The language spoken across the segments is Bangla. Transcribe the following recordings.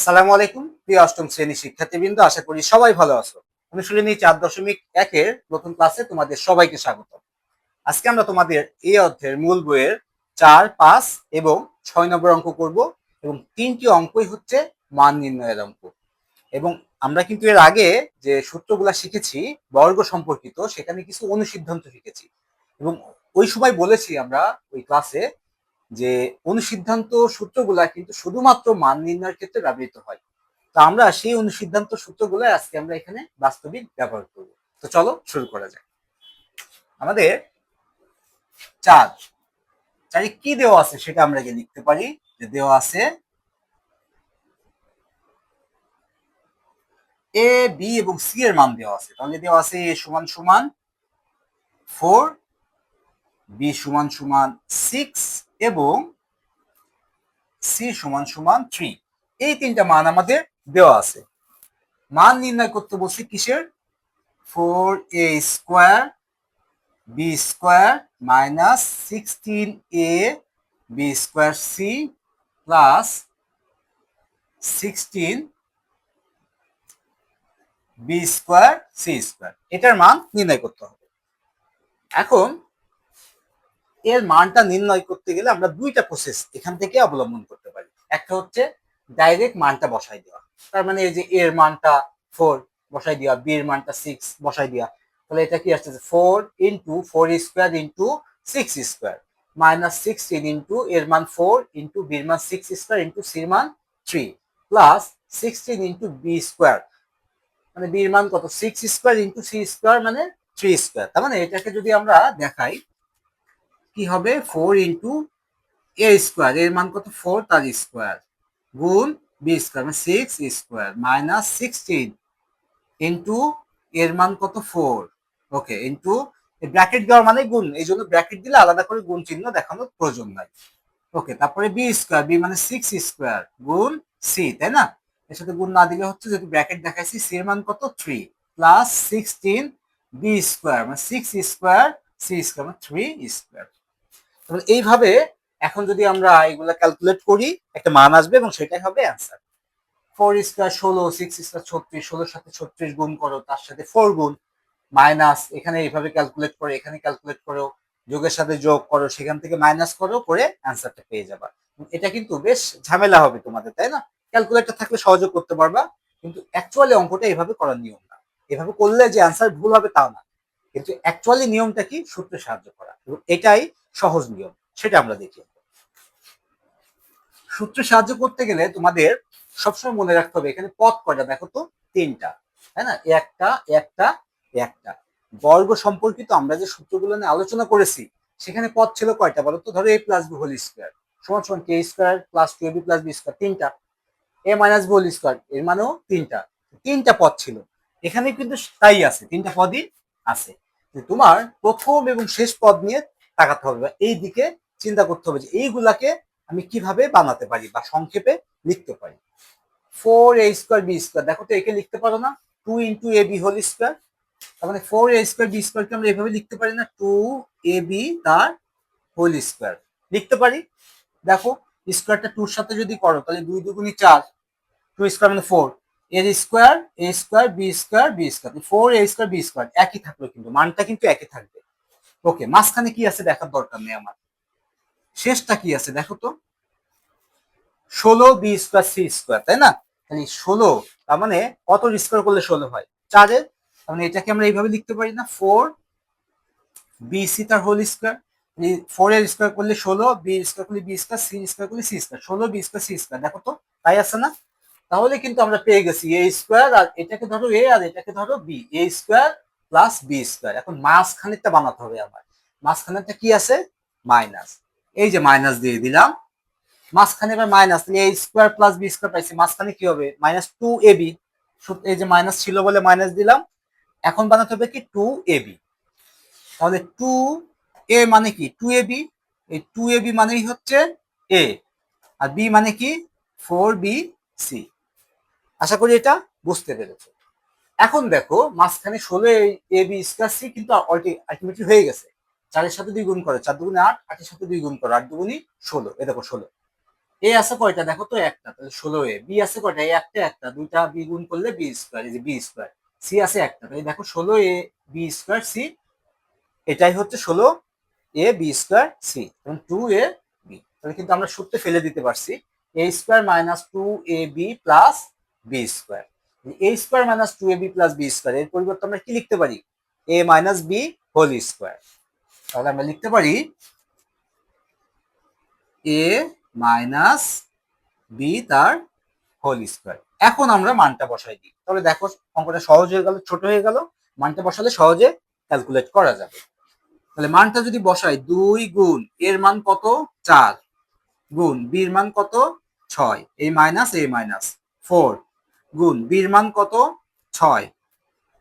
আসসালামু আলাইকুম প্রিয় অষ্টম শ্রেণী শিক্ষার্থীবৃন্দ, আশা করি সবাই ভালো আছো। অনুশীলনী 4.1-এর প্রথম ক্লাসে তোমাদের সবাইকে স্বাগত। আজকে আমরা তোমাদের এই অধ্যায়ের মূল বইয়ের 4, 5 এবং 6 নম্বর অঙ্ক করব এবং 3টি অঙ্কই হচ্ছে মান নির্ণয়ের অঙ্ক। এবং আমরা কিন্তু এর আগে যে সূত্রগুলা শিখেছি বর্গ সম্পর্কিত, সেখানে কিছু অনুসিদ্ধান্ত শিখেছি এবং ওই সময় বলেছি আমরা ওই ক্লাসে যে অনুসিদ্ধান্ত সূত্রগুলা কিন্তু শুধুমাত্র মান নির্ণয়ের ক্ষেত্রে ব্যবহৃত হয়। তো আমরা সেই অনুসিদ্ধান্ত সূত্রগুলো আজকে আমরা এখানে বাস্তবিক ব্যবহার করব। তো চলো শুরু করা যাক। আমাদের চার চারে কি দেওয়া আছে সেটা আমরা আগে লিখতে পারি। যে দেওয়া আছে এ, বি এবং সি এর মান দেওয়া আছে। তাহলে দেওয়া আছে এ সমান সমান 4, বি সমান সমান 6 এবং সি সমান সমান 3। এই তিনটা মান আমাদের দেওয়া আছে। মান নির্ণয় করতে বলছি কিসের? 4a square B square minus 16a B square C plus 16 B square C square, এটার মান নির্ণয় করতে হবে। এখন এর মানটা নির্ণয় করতে গেলে আমরা দুইটা প্রসেস এখান থেকে অবলম্বন করতে পারি। একটা হচ্ছে ডাইরেক্ট মানটা বসাই দেওয়া, তার মানে এই যে এর মানটা 4 বসাই দেওয়া, বি এর মানটা 6 বসাই দেওয়া। তাহলে এটা কি আসছে? 4 into 4 square into 6 square minus 16 into এর মান 4 ইন্টু বির মান 6 স্কোয়ার ইন্টু সির মান 3 প্লাস 16 ইন্টু বি স্কোয়ার, মানে বির মান কত? 6 স্কোয়ার ইন্টু সি স্কোয়ার মানে 3 স্কোয়ার। তার মানে এটাকে যদি আমরা দেখাই কি হবে? 4 ইন্টু এ স্কোয়ার, এর মান কত? 4 তার স্কোয়ার গুণ বি স্কোয়ার মানে 6 স্কোয়ার মাইনাস 16 ইন্টু এর মান কত? 4। ওকে, ইন্টু ব্র্যাকেট দেওয়ার মানে গুণ, এই জন্য ব্র্যাকেট দিলে আলাদা করে গুণ চিহ্ন দেখানোর প্রয়োজন নাই। ওকে, তারপরে বি স্কোয়ার, বি মানে 6 স্কোয়ার গুণ সি, তাই না? এর সাথে গুণ না দিলে হচ্ছে, যেহেতু ব্র্যাকেট দেখাইছি, সি এর মান কত? 3 প্লাস 16 বি স্কোয়ার মানে 6 স্কোয়ার সি স্কোয়ার মানে 3 স্কোয়ার। তাহলে এইভাবে এখন যদি আমরা এগুলা ক্যালকুলেট করি, একটা মান আসবে এবং সেটাই হবে অ্যান্সার। 4 স্কোয়ার 16, 6 স্কোয়ার 36, 16 সাথে 36 গুণ করো, তার সাথে 4 গুণ, মাইনাস এখানে এইভাবে ক্যালকুলেট করো, এখানে ক্যালকুলেট করো, যোগের সাথে যোগ করো, সেখান থেকে মাইনাস করো, করে অ্যান্সারটা পেয়ে যাবা। এটা কিন্তু বেশ ঝামেলা হবে তোমাদের, তাই না? ক্যালকুলেটর থাকলে সহজে করতে পারবা, কিন্তু অ্যাকচুয়ালি অঙ্কটা এভাবে করার নিয়ম না। এভাবে করলে যে অ্যান্সার ভুল হবে তাও না, কিন্তু অ্যাকচুয়ালি নিয়মটা কি? সূত্রে সাহায্য করা, এবং এটাই সহজ নিয়ম, সেটা আমরা দেখি। সূত্রে সাহায্য করতে গেলে তোমাদের সবসময় মনে রাখতে হবে এখানে পদ কয়টা দেখো তো? 3টা, তাই না? একটা একটা একটা। বর্গ সম্পর্কিত আমরা যে সূত্রগুলো নিয়ে আলোচনা করেছি সেখানে পদ ছিল কয়টা বলো তো? ধরো a plus B whole square সমান সমান কে square plus 2ab plus B square, 3টা। a minus B whole square, এর মানেও 3টা পদ ছিল। এখানে কিন্তু তাই আছে, 3টা পদই আছে। তোমার প্রথম এবং শেষ পদ নিয়ে তাকাতে হবে, বা এই দিকে চিন্তা করতে হবে যে এইগুলাকে আমি কিভাবে বানাতে পারি বা সংক্ষেপে লিখতে পারি। 4a স্কোয়ার বি স্কোয়ার, দেখো তো একে লিখতে পারো না? 2 into A B whole square, তার মানে 4a স্কোয়ার বি স্কোয়ারকে আমরা এভাবে লিখতে পারি না? 2ab তার হোল স্কোয়ার লিখতে পারি। দেখো স্কোয়ারটা 2 সাথে যদি করো তাহলে 2 দুগুণী 4, 2 স্কোয়ার মানে 4, এর square A square B square B square, 4a square B square একই থাকলো, কিন্তু মানটা কিন্তু একই থাকবে। ওকে, মাঝখানে কি আছে দেখার দরকার নেই আমার, শেষটা কি আছে দেখো তো? 16 বি স্কোয়ার সি স্কোয়ার, তাই না? তাহলে 16, তার মানে কত স্কোয়ার করলে 16 হয়? 4-এর। তার মানে এটাকে আমরা এইভাবে লিখতে পারি না? 4 বি সি তার হোল স্কোয়ার, 4 এর স্কোয়ার করলে 16, বি স্কোয়ার করলে বি স্কোয়ার, সি স্কোয়ার করলে C square, 16 B square C square, দেখো তো তাই আছে না? তাহলে কিন্তু আমরা পেয়ে গেছি এ স্কোয়ার, আর এটাকে ধরো এ আর এটাকে ধরো বি, এ স্কোয়ার প্লাস বি স্কোয়ার। এখন মাঝখানেরটা বানাতে হবে আমার, মাঝখানেরটা কি আছে? মাইনাস, এই যে মাইনাস দিয়ে দিলাম মাঝখানে, এবার মাইনাস, এ স্কোয়ার প্লাস বি স্কোয়ার পাইছি, মাঝখানে কি হবে? মাইনাস 2ab, এই যে মাইনাস ছিল বলে মাইনাস দিলাম, এখন বানাতে হবে কি? 2ab। তাহলে 2a মানে কি? 2ab, এই 2ab মানেই হচ্ছে a, আর b মানে কি? 4bc। আশা করি এটা বুঝতে পেরেছো। এখন দেখো মাঝখানে 16 এ বি স্কোয়ার সি কিন্তু আলটিমেটলি হয়ে গেছে। 4-এর সাথে 2 গুণ করো, 4 দুগুণে 8, 8-এর সাথে 2 গুণ করো, 8 দুগুণই 16, এ দেখো 16। এ আছে কয়টা দেখো তো একটা, তাহলে 16a। বি আছে কয়টা, একটা একটা, দুইটা বি গুণ করলে বি স্কোয়ার, এই যে বি স্কোয়ার। সি আছে একটা, তাহলে দেখো 16a b স্কোয়ার সি, এটাই হচ্ছে 16a b স্কোয়ার সি, এবং 2ab। তাহলে কিন্তু আমরা সূত্রে ফেলে দিতে পারছি a square minus 2ab plus B square. a square minus 2ab plus B square এর পরিবর্তে আমরা কি লিখতে পারি, a minus B whole square. তাহলে আমরা লিখতে পারি a মাইনাস বি তার হোল স্কোয়ার। এখন আমরা মানটা বসাই দিই, তাহলে দেখো অঙ্কটা সহজ হয়ে গেল, ছোট হয়ে গেল। মানটা বসালে সহজে ক্যালকুলেট করা যাবে। তাহলে মানটা যদি বসাই, 2 গুণ এর মান কত 4 গুণ বির মান কত 6, এই মাইনাস এই মাইনাস 4 গুণ বির মান কত 6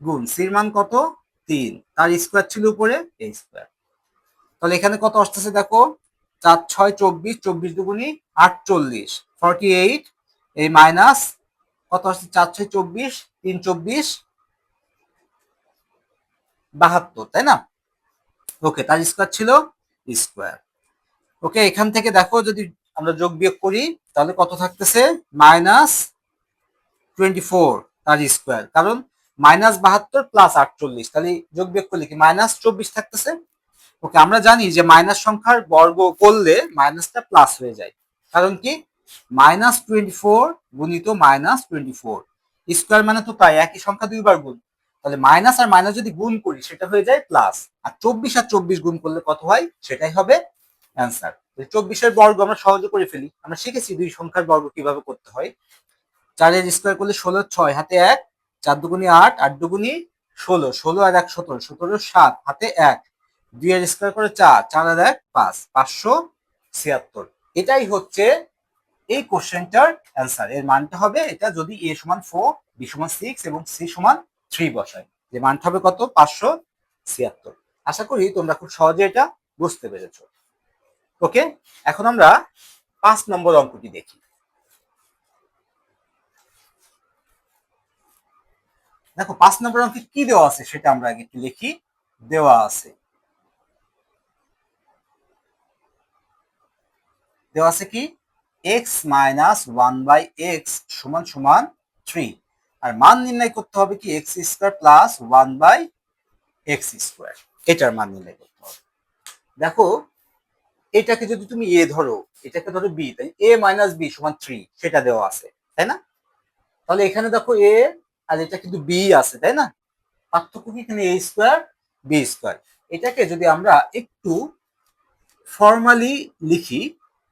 গুণ সির মান কত 3, তার স্কোয়ার ছিল উপরে এই স্কোয়ার। তাহলে এখানে কত আসতেছে দেখো, 4 6 24, 24 দুগুণী 48, 48, এই মাইনাস কত আসছে 4 6 24, 3 24, 72, তাই না? ওকে, তার স্কোয়ার ছিল স্কোয়ার। ওকে, এখান থেকে দেখো যদি আমরা যোগ বিয়োগ করি তাহলে কত থাকতেছে, -24 তার স্কোয়ার, কারণ -72 প্লাস 48, তাহলে যোগ বিয়োগ করলে কি -24 থাকতেছে। ওকে, আমরা জানি যে মাইনাস সংখ্যার বর্গ করলে মাইনাসটা প্লাস হয়ে যায়, কারণ কি -24 গুণিত -24 স্কোয়ার মানে তো প্রায় একই সংখ্যা দুইবার গুণ, তাহলে মাইনাস আর মাইনাস যদি গুণ করি সেটা হয়ে যায় প্লাস, আর 24 গুণ করলে কত হয় সেটাই হবে অ্যান্সার। 24-এর বর্গ আমরা সহজে করে ফেলি, আমরা শিখেছি দুই সংখ্যার বর্গ কিভাবে করতে হয়। 4-এর স্কোয়ার করলে 16, 6 হাতে 1, 4 দুগুণী 8, 8 দুগুণী 16, 16 আর 1 17, 17 7 হাতে 1, 2 এর স্কোয়ার করে 4, 4 আর 1 5, 576। এটাই হচ্ছে এই কোশ্চেনটার অ্যান্সার। এর মানটা হবে এটা যদি a সমান 4, b সমান 6 এবং c সমান 3 বসায়, যে মানটা হবে কত 576। আশা করি তোমরা খুব সহজে এটা বুঝতে পেরেছো। ওকে, এখন আমরা 5 নম্বর অঙ্কটি দেখি। দেখো 5 নম্বর অঙ্কে কি দেওয়া আছে সেটা আমরা আগে একটু লিখি। দেওয়া আছে কি x মাইনাস 1/x সমান সমান 3, আর মান নির্ণয় করতে হবে কি x square plus 1/x square, এটার মান নির্ণয় করতে হবে। দেখো এটাকে যদি তুমি a ধরো, এটাকে ধরো b, তাই a মাইনাস b সমান 3 সেটা দেওয়া আছে, তাই না? তাহলে এখানে দেখো a আর এটা কিন্তু b আছে, তাই না? পার্থক্য কি এখানে a স্কোয়ার b স্কোয়ার। এটাকে যদি আমরা একটু ফর্মালি লিখি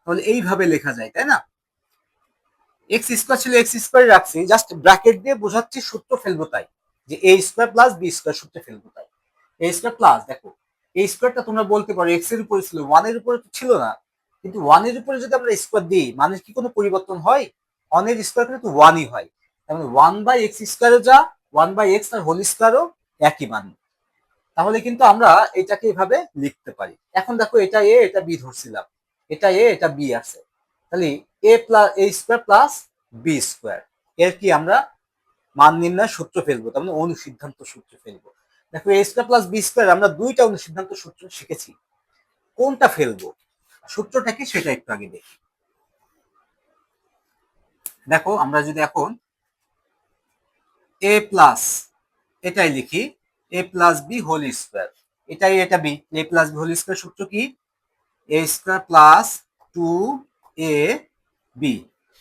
তাহলে এইভাবে লেখা যায়, তাই না? এক্স স্কোয়ার ছিল এক্স স্কোয়ার রাখছি, জাস্ট ব্র্যাকেট দিয়ে বোঝাচ্ছি, সূত্র ফেলবো তাই, যে A square plus B square সূত্রে ফেলবো তাই। এ স্কোয়ার প্লাস, দেখো এই স্কোয়ারটা তোমরা বলতে পারো এক্স এর উপরে ছিল, ওয়ান এর উপরে তো ছিল না, কিন্তু ওয়ান এর উপরে যদি আমরা স্কোয়ার দিই মানের কি কোনো পরিবর্তন হয়? ওয়ান এর স্কোয়ার কিন্তু ওয়ানই হয়, তার মানে 1/x স্কোয়ারও যা 1/x আর হোল স্কোয়ারও একই মান। তাহলে কিন্তু আমরা এটাকে এভাবে লিখতে পারি। এখন দেখো এটা এ এটা বি ধরছিলাম, এটা এ এটা বি আছে, তাহলে এ প্লাস এ স্কোয়ার প্লাস বি স্কোয়ার এর কি আমরা মান নির্ণয় সূত্র ফেলবো, তার মানে অনুসিদ্ধান্ত সূত্র ফেলবো। দেখো এ স্কোয়ার প্লাস বি স্কোয়ার আমরা দুইটা অনুসিদ্ধান্ত সূত্র শিখেছি, কোনটা ফেলবো সূত্রটা কি সেটা একটু আগে দেখি। দেখো আমরা যদি এখন এ প্লাস এটাই লিখি, এ প্লাস বি হোল স্কোয়ার, এটাই এটা B, A plus B whole square সূত্র কি এ স্কোয়ার প্লাস 2ab।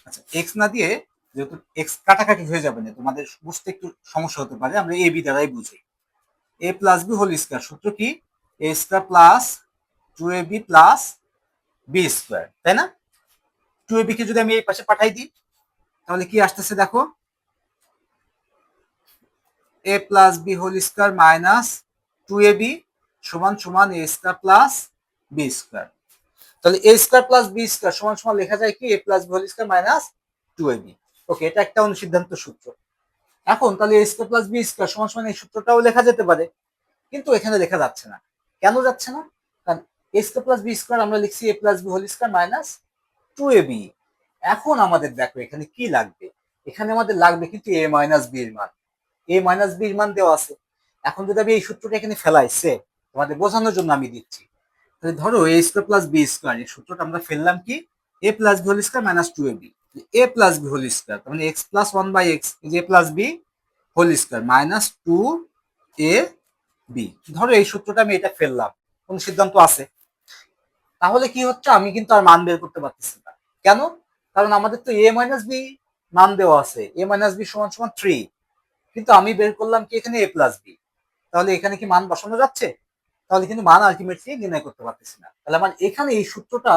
আচ্ছা এক্স না দিয়ে, যেহেতু এক্স কাটাকাটি হয়ে যাবে না, তোমাদের বুঝতে একটু সমস্যা হতে পারে, আমরা এ বি দ্বারাই বুঝি। A plus B whole square সূত্র কি A square plus 2ab plus B square, তাই না? 2ab কে যদি আমি এই পাশে পাঠাই দিই তাহলে কি আসতেছে দেখো, A plus B whole square minus 2ab সমান সমান A square plus B square. তাহলে A square plus B square সমান সমান লেখা যায় কি A plus B whole square minus 2ab। Okay, এটা একটা অনুসিদ্ধান্ত সূত্র। এখন তাহলে A square plus B square সমান সমান এই সূত্রটাও লেখা যেতে পারে, কিন্তু এখানে লেখা যাচ্ছে না। কেন যাচ্ছে না? কারণ A square plus B square আমরা লিখছি A plus B whole square minus 2ab। এখন আমাদের দেখো এখানে কি লাগবে, এখানে আমাদের লাগবে কিন্তু এ মাইনাস বি এর মান, এ মাইনাস বি এর মান দেওয়া আছে। এখন যদি আমি এই সূত্রটা এখানে ফেলাইছে তোমাদের বোঝানোর জন্য আমি দিচ্ছি, তাহলে ধরো A square plus B square এই সূত্রটা আমরা ফেললাম কি A plus B whole square minus two A B, A plus B whole square তার মানে X plus one by X A plus B whole square minus two A B. ধরো এই সূত্রটা আমি এটা ফেললাম, কোন সিদ্ধান্ত আছে? তাহলে কি হচ্ছে, আমি কিন্তু আর মান বের করতে পারতেছি না। কেন? কারণ আমাদের তো এ মাইনাস বি মান দেওয়া আছে, এ মাইনাস বি সমান সমান থ্রি, কিন্তু আমি বের করলাম কি এখানে এ প্লাস বি। তাহলে এখানে কি মান বসানো যাচ্ছে? তাহলে কিন্তু মান আলটিমেটলি নির্ণয় করতে পারতেছি না। তাহলে আমার এখানে এই সূত্রটা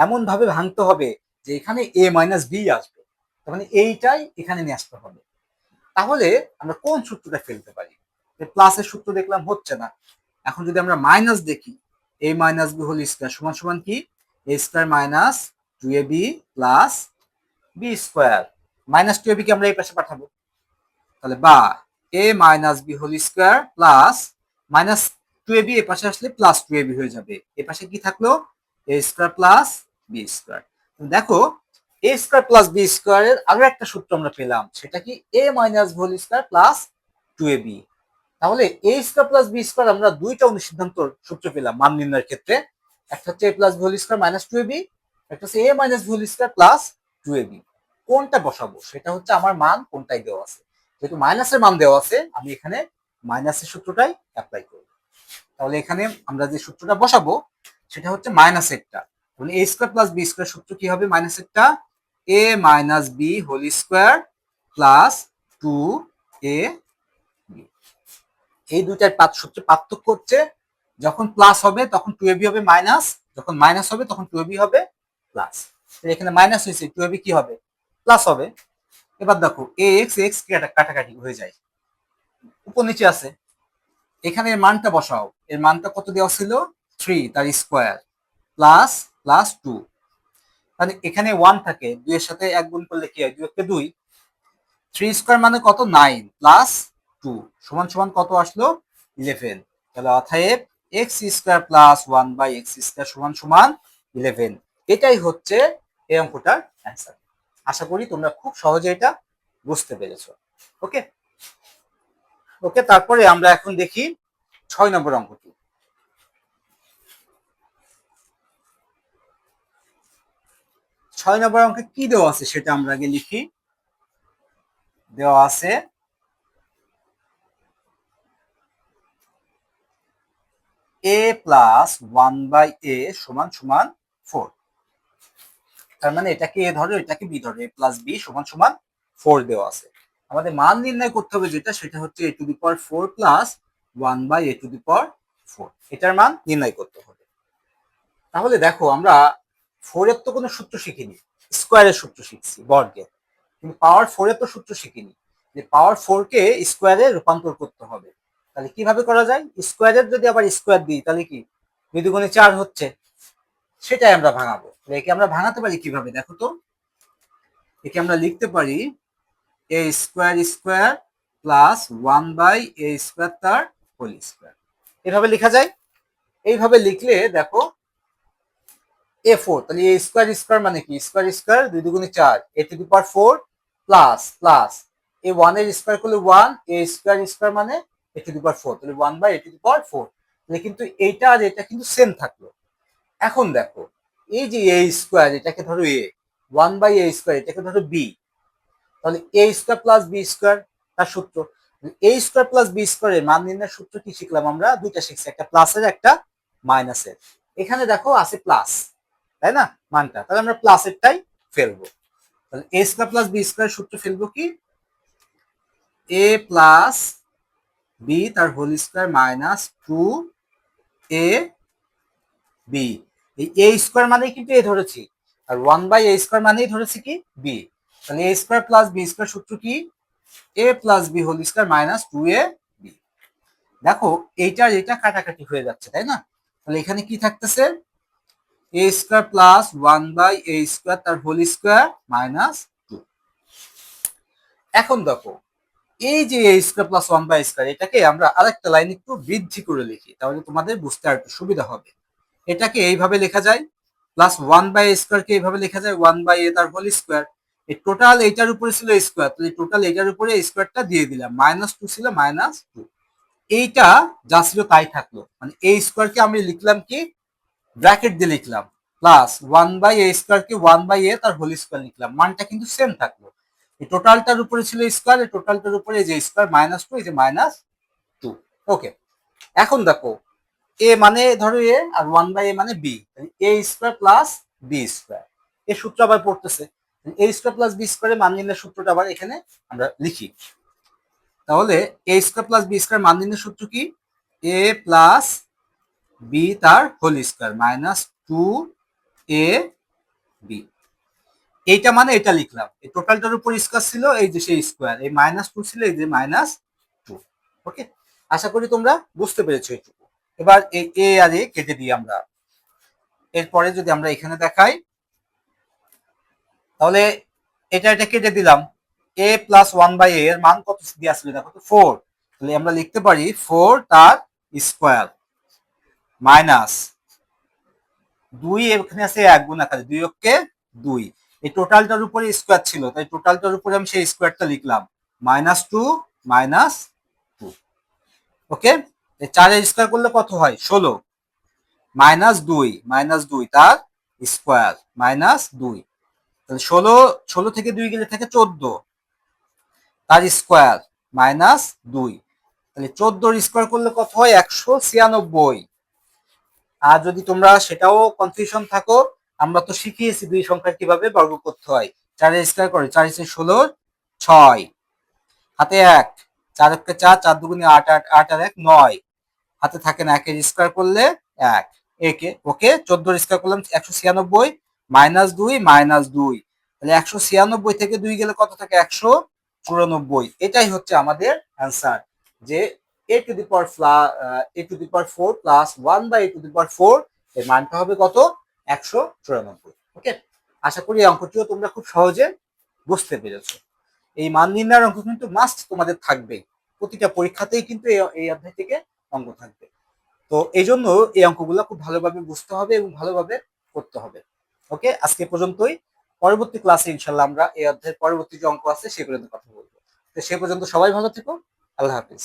এমন ভাবে ভাঙতে হবে যে এখানে এ মাইনাস বি আসবে, তার মানে এইটাই এখানে নিয়ে আসতে হবে। তাহলে আমরা কোন সূত্রটা ফেলতে পারি? প্লাসের সূত্র দেখলাম হচ্ছে না, এখন যদি আমরা মাইনাস দেখি, A minus B whole square সমান সমান কি A square minus two A B plus B square, minus two A B কে আমরা এই পাশে পাঠাবো, তাহলে বা A minus B whole square plus minus two A B এ পাশে আসলে প্লাস টু এ বি হয়ে যাবে, এ পাশে কি থাকলো এ স্কোয়ার প্লাস বি স্কোয়ার। দেখো এ স্কোয়ার প্লাস বি স্কোয়ারের আরো একটা সূত্র আমরা পেলাম, সেটা কি A minus whole square plus two A B. তাহলে A square plus B square আমরা দুইটা অনুসিদ্ধান্ত সূত্র পেলাম মান নির্ণয়ের ক্ষেত্রে, একটা হচ্ছে A plus whole square minus two A B, একটা হচ্ছে A minus whole square plus two A B. কোনটা বসাবো সেটা হচ্ছে আমার মান কোনটাই দেওয়া আছে, যেহেতু মাইনাসের মান দেওয়া আছে আমি এখানে মাইনাসের সূত্রটাই অ্যাপ্লাই করব। তাহলে এখানে আমরা যে সূত্রটা বসাবো সেটা হচ্ছে মাইনাসেরটা, মানে A square plus B square সূত্র কি হবে, মাইনাসেরটা A minus B whole square plus two A B. এই দুইটার সূত্রে পার্থক্য হচ্ছে যখন প্লাস হবে তখন টু এ বি হবে মাইনাস, যখন মাইনাস হবে তখন টু এ বি হবে প্লাস। এখানে মাইনাস হয়েছে, টু এ বি কি হবে প্লাস হবে। এবার দেখো এ এক্স এক্স কাটাকাটি হয়ে যায়, উপর নিচে আছে, এখানে এর মানটা বসাও, এর মানটা কত দেওয়া ছিল থ্রি, তার স্কোয়ার প্লাস প্লাস টু, মানে এখানে ওয়ান থাকে, দুইয়ের সাথে এক গুণ করলে কি হয়, দুই একে দুই, থ্রি স্কোয়ার মানে কত নাইন প্লাস টু সমান সমান কত আসলো ইলেভেন। তাহলে অতএব X square plus one by X square সমান সমান ইলেভেন। এটাই হচ্ছে এই অঙ্কটার অ্যান্সার। আশা করি তোমরা খুব সহজে এটা বুঝতে পেরেছো। ওকে ওকে, তারপরে আমরা এখন দেখি 6 নম্বর অঙ্কটি। 6 নম্বর অঙ্কে কি দেওয়া আছে সেটা আমরা আগে লিখি। দেওয়া আছে এ প্লাস ওয়ান বাই এ সমান সমান ফোর, তার মানে এটাকে এ ধরো এটাকে বি ধরো, এ প্লাস বি সমান সমান ফোর দেওয়া আছে। আমাদের মান নির্ণয় করতে হবে যেটা, সেটা হচ্ছে A to the power four plus one by A to the power four, এটার মান নির্ণয় করতে হবে। তাহলে দেখো আমরা ফোর এর তো কোনো সূত্র শিখিনি, স্কোয়ারের সূত্র শিখছি বর্গের, কিন্তু পাওয়ার ফোর এর তো সূত্র শিখিনি যে পাওয়ার ফোর কে স্কোয়ারে রূপান্তর করতে হবে। তাহলে কিভাবে করা যায়, স্কোয়ারের যদি আবার স্কোয়ার দিই তাহলে কি দুই দুগুণে চার হচ্ছে, সেটাই আমরা ভাঙাবো। একে আমরা ভাঙাতে পারি কিভাবে দেখো তো, একে আমরা লিখতে পারি A square square plus one by A square তার হোল স্কোয়ার, এভাবে লেখা যায়। এইভাবে লিখলে দেখো এ ফোর, তাহলে এ স্কোয়ার স্কোয়ার মানে কি স্কোয়ার স্কোয়ার দুই দুগুণে চার, A to the power four plus plus A one এর স্কোয়ার করলে ওয়ান, এ স্কোয়ার স্কোয়ার মানে A to the power four, তাহলে one by A to the power four. তাহলে কিন্তু এইটা আর এটা কিন্তু সেম থাকলো। এখন দেখো এই যে এ স্কোয়ার এটাকে ধরো এ, ওয়ান বাই এ স্কোয়ার এটাকে ধরো বি, তাহলে A square plus B square তার সূত্র, এ স্কোয়ার প্লাস বি স্কোয়ারের মান নির্ণয়ের সূত্র কি শিখলাম আমরা, দুইটা শিখছি, একটা প্লাসের একটা মাইনাসের। এখানে দেখো আছে প্লাস, তাই না মানটা, তাহলে আমরা প্লাসেরটাই ফেলবো। তাহলে A square plus B square সূত্র ফেলবো কি এ প্লাস বি তার whole square minus two A B, এই এ স্কোয়ার মানেই কিন্তু এ ধরেছি, আর ওয়ান বাই এ স্কোয়ার মানেই ধরেছি কি বি। তাহলে A square plus B square সূত্র কি A plus B whole square minus two A B. দেখো এইটার এটা কাটাকাটি হয়ে যাচ্ছে তাই না, তাহলে এখানে কি থাকতেছে A square plus one by A square তার হোল স্কোয়ার মাইনাস টু। এখন দেখো এই যে A square plus one by square এটাকে আমরা আরেকটা লাইন একটু বৃদ্ধি করে লিখি, তাহলে তোমাদের বুঝতে আর একটু সুবিধা হবে। এটাকে এইভাবে লেখা যায় প্লাস ওয়ান বাই স্কোয়ার কে এইভাবে লেখা যায় ওয়ান বাই এ তার হোল স্কোয়ার, এই টোটাল এইটার উপরে ছিল স্কোয়ার, তাহলে টোটাল এইটার উপরে স্কোয়ারটা দিয়ে দিলাম, মাইনাস টু ছিল মাইনাস টু, এইটা যা ছিল তাই থাকলো, মানে এই স্কোয়ারকে আমি লিখলাম কি ব্র্যাকেট দিয়ে লিখলাম, প্লাস 1/a² কে 1/a তার হোল স্কোয়ার লিখলাম, মানটা কিন্তু সেম থাকলো। এই টোটালটার উপরে ছিল স্কোয়ার, এই টোটালটার উপরে এই যে স্কোয়ার -2, এই যে -2। ওকে, এখন দেখো এ মানে ধরো এ আর 1/a মানে বি, a² প্লাস b², এই সূত্র আবার পড়তেছে। a² প্লাস b² মান নির্ণয়ের সূত্রটা আবার এখানে আমরা লিখি। তাহলে a² প্লাস b² মান নির্ণয়ের সূত্র কি? a প্লাস বি তার হোল স্কোয়ার -2a বি। এইটা মানে এটা লিখলাম, এই টোটালটার উপর স্কোয়ার ছিল, এই যে সেই স্কোয়ার, এই -2 ছিল, এই যে -2। ওকে, আশা করি তোমরা বুঝতে পেরেছো এইটুকু। এবার এই এ আর এ কেটে দিই আমরা। এরপরে যদি আমরা এখানে দেখাই, তাহলে এটা কেটে দিলাম। a প্লাস 1/a এর মান কত দিয়ে আসলে দেখো তো 4, তাহলে আমরা লিখতে পারি 4 তার স্কোয়ার মাইনাস 2, এখানে আছে 1 গুণ আকারে 2 অক্ষে 2, এই টোটালটার উপরে স্কোয়ার ছিল, তাই টোটালটার উপরে আমি সেই স্কোয়ারটা লিখলাম -2 -2। ওকে, 4 এর স্কোয়ার করলে কত হয়? 16, -2 তার স্কোয়ার -2, তাহলে 16 থেকে 2 গেলে থাকে 14 তার স্কোয়ার -2, তাহলে 14 স্কোয়ার করলে কত হয়? 196। আর যদি তোমরা সেটাও কনফিউশন থাকো, আমরা তো শিখিয়েছি দুই সংখ্যা কিভাবে বর্গ করতে হয়। 4 এর স্কোয়ার করে 4 × 16 6, হাতে 1, 4 × 4, 4 × 2 = 8, 8, 8 আর 1 9, হাতে থাকে না, 1 এর স্কোয়ার করলে 1, একে ওকে 14 স্কোয়ার করলাম 196 -2 -2, তাহলে 196 থেকে 2 গেলে কত থাকে? 194। এটাই হচ্ছে আমাদের অ্যান্সার, যে a⁴ প্লাস 1/a⁴ এর মানটা হবে কত? 194। ওকে, আশা করি এই অঙ্কটিও তোমরা খুব সহজে বুঝতে পেরেছো। এই মান নির্ণয়ের অঙ্ক কিন্তু মাস্ট তোমাদের থাকবে, প্রতিটা পরীক্ষাতেই কিন্তু এই অধ্যায় থেকে অঙ্ক থাকবে। তো এই জন্য এই অঙ্কগুলো খুব ভালোভাবে বুঝতে হবে এবং ভালোভাবে করতে হবে। ওকে, আজকে পর্যন্তই। পরবর্তী ক্লাসে ইনশাল্লাহ আমরা এই অধ্যায়ের পরবর্তী যে অঙ্ক আছে সেগুলো নিয়ে কথা বলবো। তো সে পর্যন্ত সবাই ভালো থেকো। আল্লাহ হাফিজ।